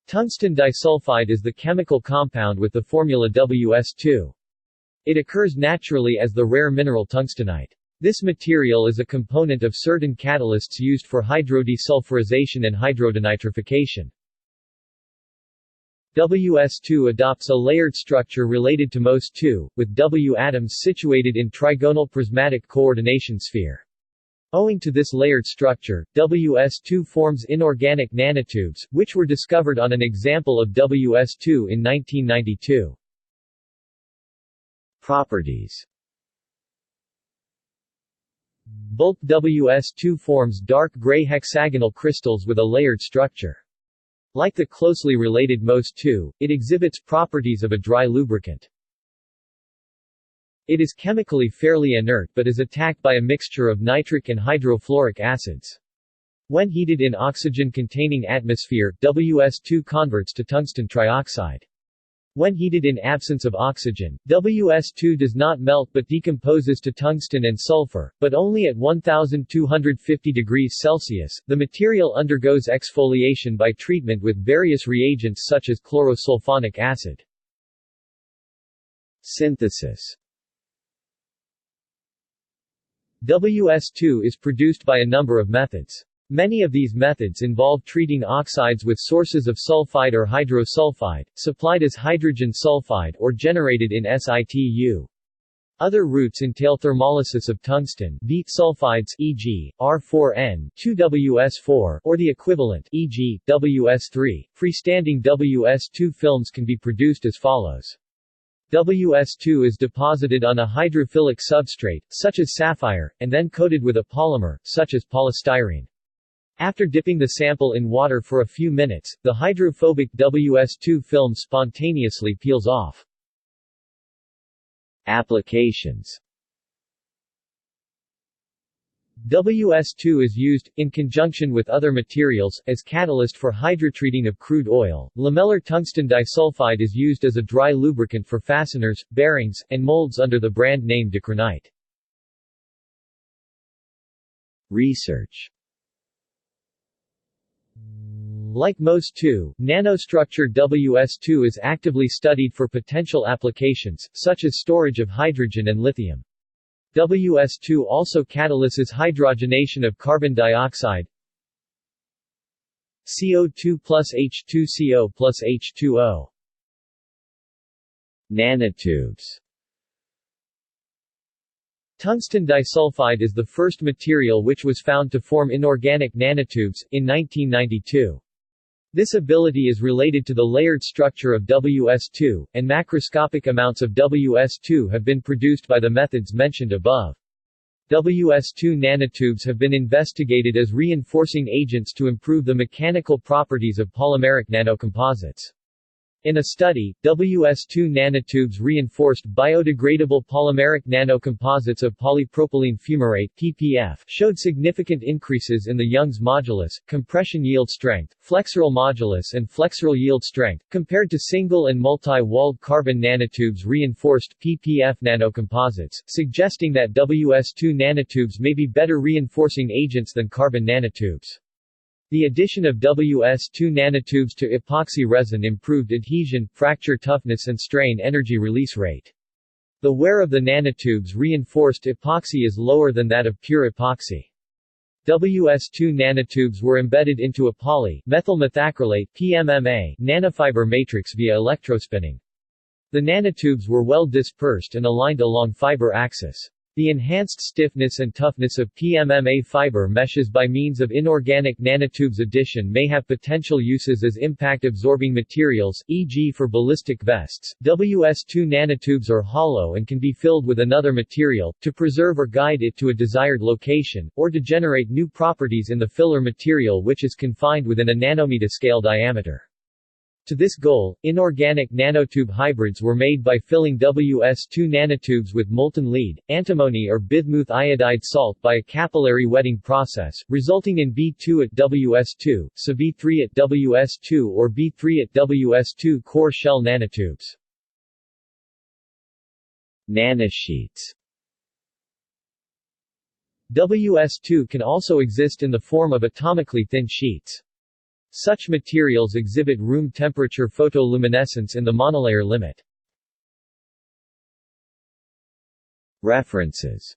Tungsten disulfide is the chemical compound with the formula Ws2. It occurs naturally as the rare mineral tungstenite. This material is a component of certain catalysts used for hydrodesulfurization and hydrodenitrification. Ws2 adopts a layered structure related to MOS2, with W atoms situated in trigonal prismatic coordination sphere. Owing to this layered structure, Ws2 forms inorganic nanotubes, which were discovered on an example of Ws2 in 1992. Properties. Bulk Ws2 forms dark gray hexagonal crystals with a layered structure. Like the closely related MOS2, it exhibits properties of a dry lubricant. It is chemically fairly inert but is attacked by a mixture of nitric and hydrofluoric acids. When heated in oxygen-containing atmosphere, Ws2 converts to tungsten trioxide. When heated in absence of oxygen, Ws2 does not melt but decomposes to tungsten and sulfur, but only at 1250 degrees Celsius. The material undergoes exfoliation by treatment with various reagents such as chlorosulfonic acid. Synthesis. Ws2 is produced by a number of methods. Many of these methods involve treating oxides with sources of sulfide or hydrosulfide, supplied as hydrogen sulfide or generated in situ. Other routes entail thermolysis of tungsten V sulfides, e.g., R4N, 2Ws4, or the equivalent, e.g., Ws3. Freestanding Ws2 films can be produced as follows. Ws2 is deposited on a hydrophilic substrate, such as sapphire, and then coated with a polymer, such as polystyrene. After dipping the sample in water for a few minutes, the hydrophobic Ws2 film spontaneously peels off. Applications. Ws2 is used, in conjunction with other materials, as catalyst for hydrotreating of crude oil. Lamellar tungsten disulfide is used as a dry lubricant for fasteners, bearings, and molds under the brand name Dicronite. Research. Like MOS2, nanostructured Ws2 is actively studied for potential applications, such as storage of hydrogen and lithium. Ws2 also catalyses hydrogenation of carbon dioxide, CO2 plus H2CO plus H2O. Nanotubes. Tungsten disulfide is the first material which was found to form inorganic nanotubes, in 1992. This ability is related to the layered structure of Ws2, and macroscopic amounts of Ws2 have been produced by the methods mentioned above. Ws2 nanotubes have been investigated as reinforcing agents to improve the mechanical properties of polymeric nanocomposites. In a study, Ws2 nanotubes reinforced biodegradable polymeric nanocomposites of polypropylene fumarate (PPF) showed significant increases in the Young's modulus, compression yield strength, flexural modulus and flexural yield strength, compared to single and multi-walled carbon nanotubes reinforced PPF nanocomposites, suggesting that Ws2 nanotubes may be better reinforcing agents than carbon nanotubes. The addition of Ws2 nanotubes to epoxy resin improved adhesion, fracture toughness and strain energy release rate. The wear of the nanotubes reinforced epoxy is lower than that of pure epoxy. Ws2 nanotubes were embedded into a poly-methyl methacrylate (PMMA) nanofiber matrix via electrospinning. The nanotubes were well dispersed and aligned along fiber axis. The enhanced stiffness and toughness of PMMA fiber meshes by means of inorganic nanotubes addition may have potential uses as impact-absorbing materials, e.g. for ballistic vests. Ws2 nanotubes are hollow and can be filled with another material, to preserve or guide it to a desired location, or to generate new properties in the filler material which is confined within a nanometer scale diameter. To this goal, inorganic nanotube hybrids were made by filling Ws2 nanotubes with molten lead, antimony or bismuth iodide salt by a capillary wetting process, resulting in B2 at Ws2, so B3 at Ws2 or B3 at Ws2 core shell nanotubes. Nanosheets. Ws2 can also exist in the form of atomically thin sheets. Such materials exhibit room temperature photoluminescence in the monolayer limit. References